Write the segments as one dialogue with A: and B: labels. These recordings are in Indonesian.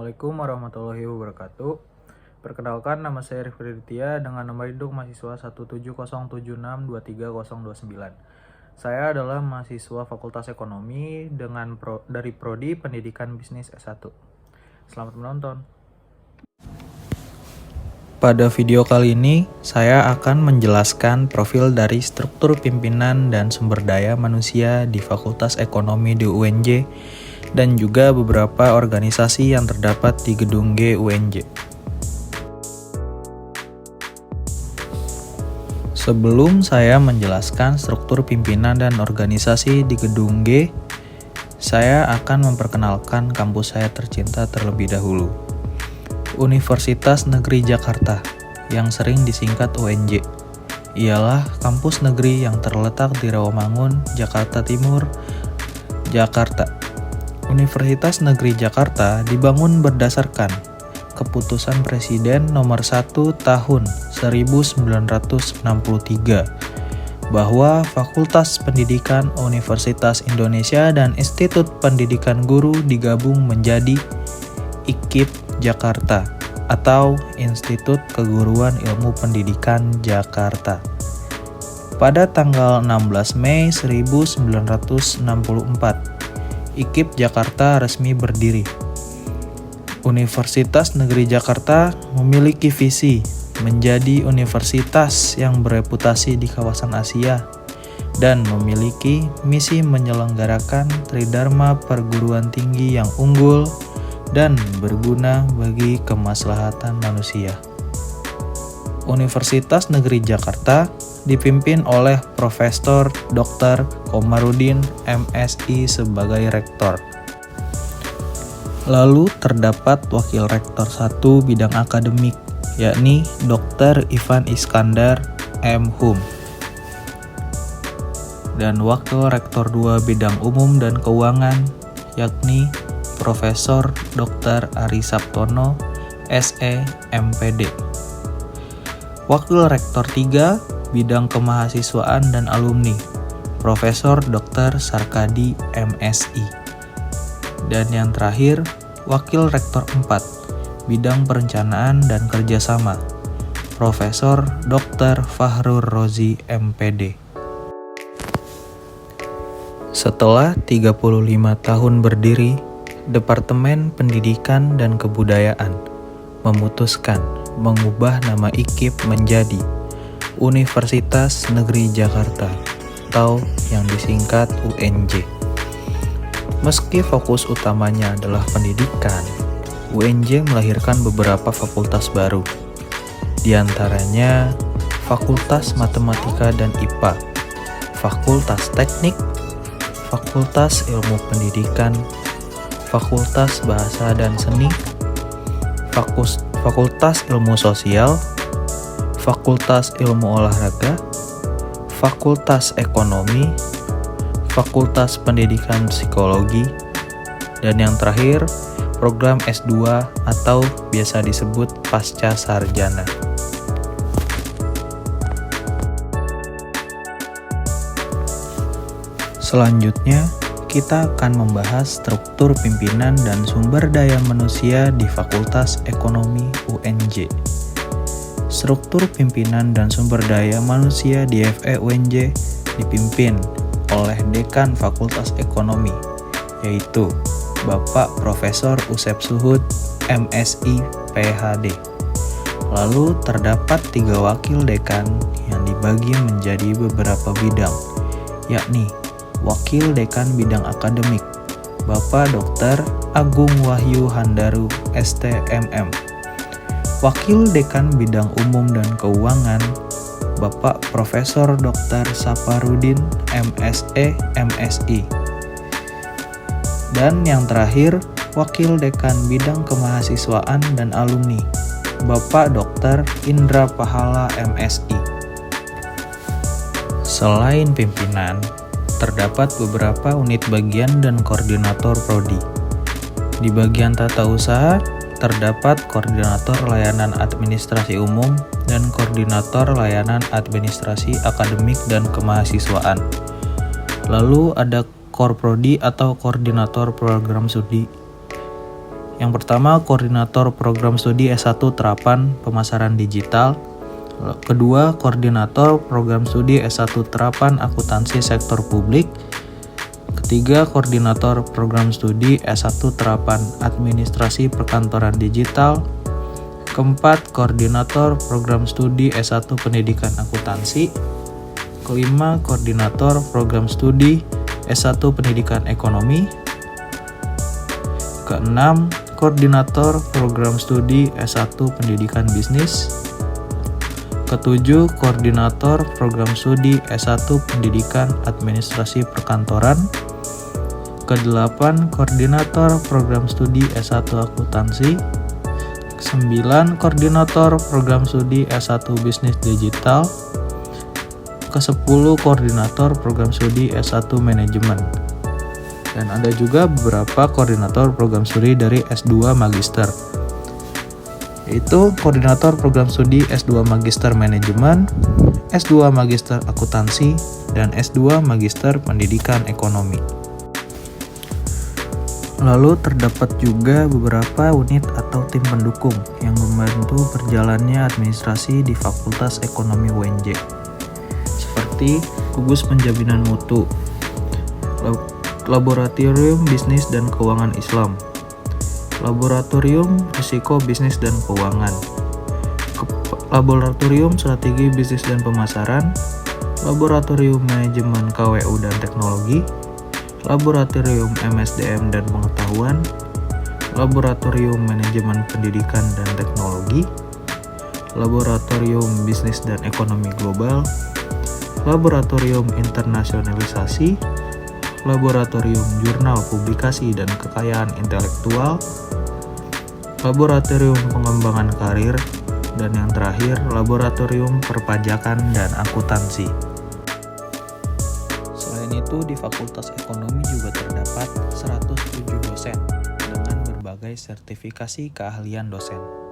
A: Assalamualaikum warahmatullahi wabarakatuh. Perkenalkan, nama saya Rifki Riditya dengan nomor induk mahasiswa 17076230029. Saya adalah mahasiswa Fakultas Ekonomi dari Prodi Pendidikan Bisnis S1. Selamat menonton. Pada video kali ini, saya akan menjelaskan profil dari struktur pimpinan dan sumber daya manusia di Fakultas Ekonomi di UNJ dan juga beberapa organisasi yang terdapat di gedung G UNJ. Sebelum saya menjelaskan struktur pimpinan dan organisasi di gedung G, saya akan memperkenalkan kampus saya tercinta terlebih dahulu. Universitas Negeri Jakarta, yang sering disingkat UNJ, ialah kampus negeri yang terletak di Rawamangun, Jakarta Timur, Jakarta. Universitas Negeri Jakarta dibangun berdasarkan Keputusan Presiden Nomor 1 Tahun 1963 bahwa Fakultas Pendidikan Universitas Indonesia dan Institut Pendidikan Guru digabung menjadi IKIP Jakarta atau Institut Keguruan Ilmu Pendidikan Jakarta. Pada tanggal 16 Mei 1964, IKIP Jakarta resmi berdiri. Universitas Negeri Jakarta memiliki visi menjadi universitas yang bereputasi di kawasan Asia dan memiliki misi menyelenggarakan tridharma perguruan tinggi yang unggul dan berguna bagi kemaslahatan manusia. Universitas Negeri Jakarta dipimpin oleh Profesor Dr. Komarudin MSI sebagai rektor. Lalu terdapat wakil rektor 1 bidang akademik, yakni Dr. Ivan Iskandar M.Hum. Dan wakil rektor 2 bidang umum dan keuangan, yakni Profesor Dr. Ari Sabtono SE MPD. Wakil rektor 3 bidang kemahasiswaan dan alumni, Profesor Dr. Sarkadi MSI. Dan yang terakhir, wakil rektor 4 bidang perencanaan dan kerjasama, Profesor Dr. Fahrur Rozi MPD. Setelah 35 tahun berdiri, Departemen Pendidikan dan Kebudayaan memutuskan mengubah nama IKIP menjadi Universitas Negeri Jakarta atau yang disingkat UNJ. Meski fokus utamanya adalah pendidikan, UNJ melahirkan beberapa fakultas baru. Di antaranya Fakultas Matematika dan IPA, Fakultas Teknik, Fakultas Ilmu Pendidikan, Fakultas Bahasa dan Seni, Fakultas Ilmu Sosial, Fakultas Ilmu Olahraga, Fakultas Ekonomi, Fakultas Pendidikan Psikologi, dan yang terakhir, program S2 atau biasa disebut Pasca Sarjana. Selanjutnya, kita akan membahas struktur pimpinan dan sumber daya manusia di Fakultas Ekonomi UNJ. Struktur pimpinan dan sumber daya manusia di FE UNJ dipimpin oleh Dekan Fakultas Ekonomi, yaitu Bapak Profesor Usep Suhud, MSI, PhD. Lalu terdapat 3 wakil dekan yang dibagi menjadi beberapa bidang, yakni Wakil Dekan Bidang Akademik, Bapak Dr. Agung Wahyu Handaru, STMM. Wakil Dekan Bidang Umum dan Keuangan, Bapak Profesor Dr. Saparudin, MSE, MSI. Dan yang terakhir, Wakil Dekan Bidang Kemahasiswaan dan Alumni, Bapak Dr. Indra Pahala, MSI. Selain pimpinan, terdapat beberapa unit bagian dan koordinator prodi. Di bagian tata usaha, terdapat koordinator layanan administrasi umum dan koordinator layanan administrasi akademik dan kemahasiswaan. Lalu ada Korprodi atau koordinator program studi. Yang pertama, Koordinator Program Studi S1 Terapan Pemasaran Digital. Kedua, Koordinator Program Studi S1 Terapan Akuntansi Sektor Publik. Ketiga, Koordinator Program Studi S1 Terapan Administrasi Perkantoran Digital. Keempat, Koordinator Program Studi S1 Pendidikan Akuntansi. Kelima, Koordinator Program Studi S1 Pendidikan Ekonomi. Keenam, Koordinator Program Studi S1 Pendidikan Bisnis. Ketujuh, Koordinator Program Studi S1 Pendidikan Administrasi Perkantoran. Kedelapan, Koordinator Program Studi S1 Akuntansi. Kesembilan, Koordinator Program Studi S1 Bisnis Digital. Ke-10, Koordinator Program Studi S1 Manajemen. Dan ada juga beberapa koordinator program studi dari S2 Magister, yaitu Koordinator Program Studi S2 Magister Manajemen, S2 Magister Akuntansi, dan S2 Magister Pendidikan Ekonomi. Lalu terdapat juga beberapa unit atau tim pendukung yang membantu berjalannya administrasi di Fakultas Ekonomi UNJ, seperti Gugus Penjaminan Mutu, Laboratorium Bisnis dan Keuangan Islam, Laboratorium Risiko Bisnis dan Keuangan, Laboratorium Strategi Bisnis dan Pemasaran, Laboratorium Manajemen KWU dan Teknologi, Laboratorium MSDM dan Pengetahuan, Laboratorium Manajemen Pendidikan dan Teknologi, Laboratorium Bisnis dan Ekonomi Global, Laboratorium Internasionalisasi, Laboratorium Jurnal Publikasi dan Kekayaan Intelektual, Laboratorium Pengembangan Karir, dan yang terakhir, Laboratorium Perpajakan dan Akuntansi. Selain itu, di Fakultas Ekonomi juga terdapat 107 dosen dengan berbagai sertifikasi keahlian dosen.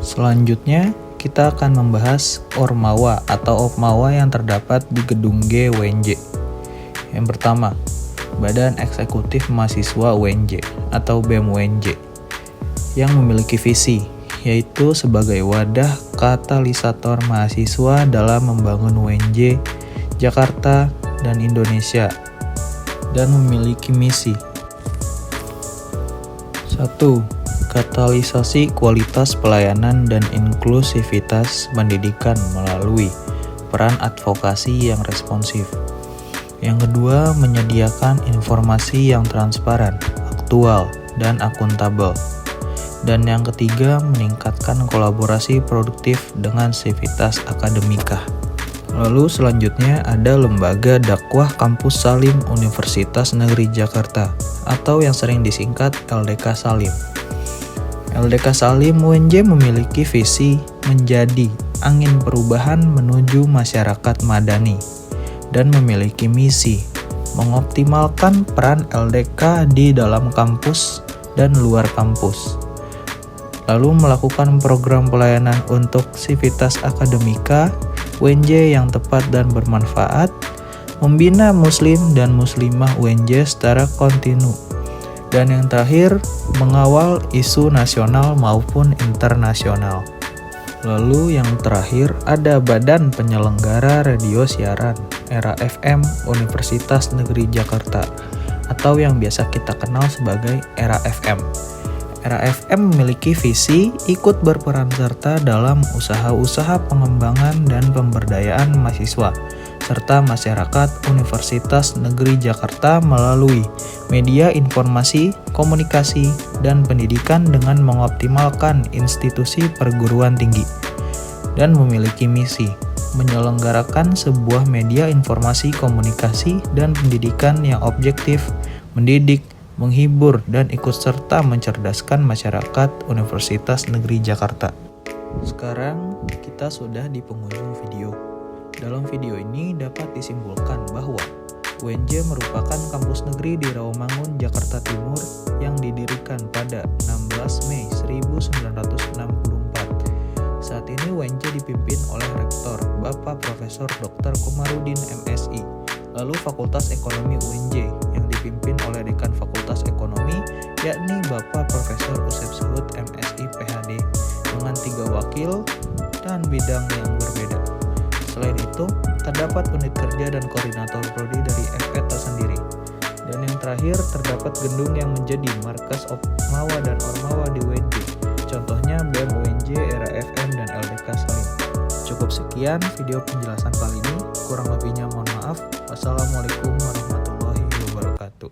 A: Selanjutnya, kita akan membahas Ormawa atau Opmawa yang terdapat di Gedung G UNJ. Yang pertama, Badan Eksekutif Mahasiswa UNJ atau BEM UNJ yang memiliki visi, yaitu sebagai wadah katalisator mahasiswa dalam membangun UNJ, Jakarta, dan Indonesia, dan memiliki misi. 1. Katalisasi kualitas pelayanan dan inklusivitas pendidikan melalui peran advokasi yang responsif. Yang kedua, menyediakan informasi yang transparan, aktual, dan akuntabel. Dan yang ketiga, meningkatkan kolaborasi produktif dengan sivitas akademika. Lalu selanjutnya ada Lembaga Dakwah Kampus Salim Universitas Negeri Jakarta atau yang sering disingkat LDK Salim. LDK Salim UNJ memiliki visi menjadi angin perubahan menuju masyarakat madani dan memiliki misi mengoptimalkan peran LDK di dalam kampus dan luar kampus. Lalu melakukan program pelayanan untuk sivitas akademika UNJ yang tepat dan bermanfaat, membina muslim dan muslimah UNJ secara kontinu. Dan yang terakhir, mengawal isu nasional maupun internasional. Lalu yang terakhir ada Badan Penyelenggara Radio Siaran Era FM Universitas Negeri Jakarta atau yang biasa kita kenal sebagai Era FM. Era FM memiliki visi ikut berperan serta dalam usaha-usaha pengembangan dan pemberdayaan mahasiswa serta masyarakat Universitas Negeri Jakarta melalui media informasi, komunikasi, dan pendidikan dengan mengoptimalkan institusi perguruan tinggi dan memiliki misi menyelenggarakan sebuah media informasi, komunikasi, dan pendidikan yang objektif, mendidik, menghibur, dan ikut serta mencerdaskan masyarakat Universitas Negeri Jakarta. Sekarang kita sudah di penghujung video. Dalam video ini dapat disimpulkan bahwa UNJ merupakan kampus negeri di Rawamangun, Jakarta Timur yang didirikan pada 16 Mei 1964. Saat ini ini UNJ dipimpin oleh Rektor, Bapak Profesor Dr. Komarudin MSI. Lalu Fakultas Ekonomi UNJ yang dipimpin oleh Dekan Fakultas Ekonomi, yakni Bapak Profesor Usep Suhud MSI PhD, dengan 3 wakil dan bidang yang berbeda. Selain itu, terdapat unit kerja dan koordinator prodi dari FE tersendiri. Dan yang terakhir, terdapat gedung yang menjadi markas Opmawa dan Ormawa di UNJ. Contohnya BEM UNJ, Era FM, dan LDK Salim. Cukup sekian video penjelasan kali ini. Kurang lebihnya mohon maaf. Wassalamualaikum warahmatullahi wabarakatuh.